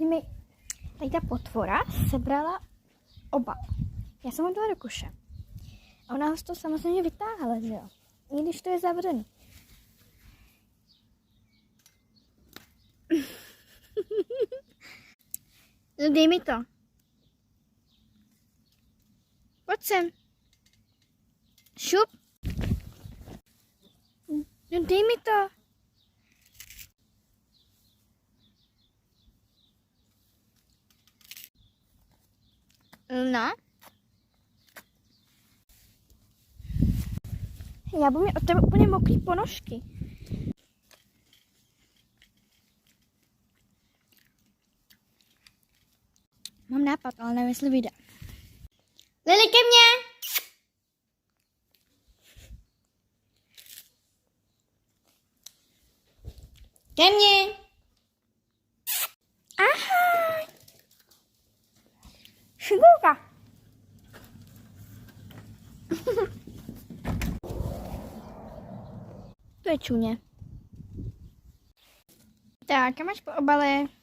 mi tady ta potvora sebrala oba. Já jsem ho dala do koše. A ona ho z toho samozřejmě vytáhla, že jo? I když to je zavřený. No dej mi to. Pojď sem. Šup. No dej mi to. No. Já budu mít od tebe úplně mokrý ponožky. Mám nápad, ale nevím, jestli vyjde. Lili, ke mně! Ke mně! Aha! Šigulka! To je čuně. Tak, a máš po obale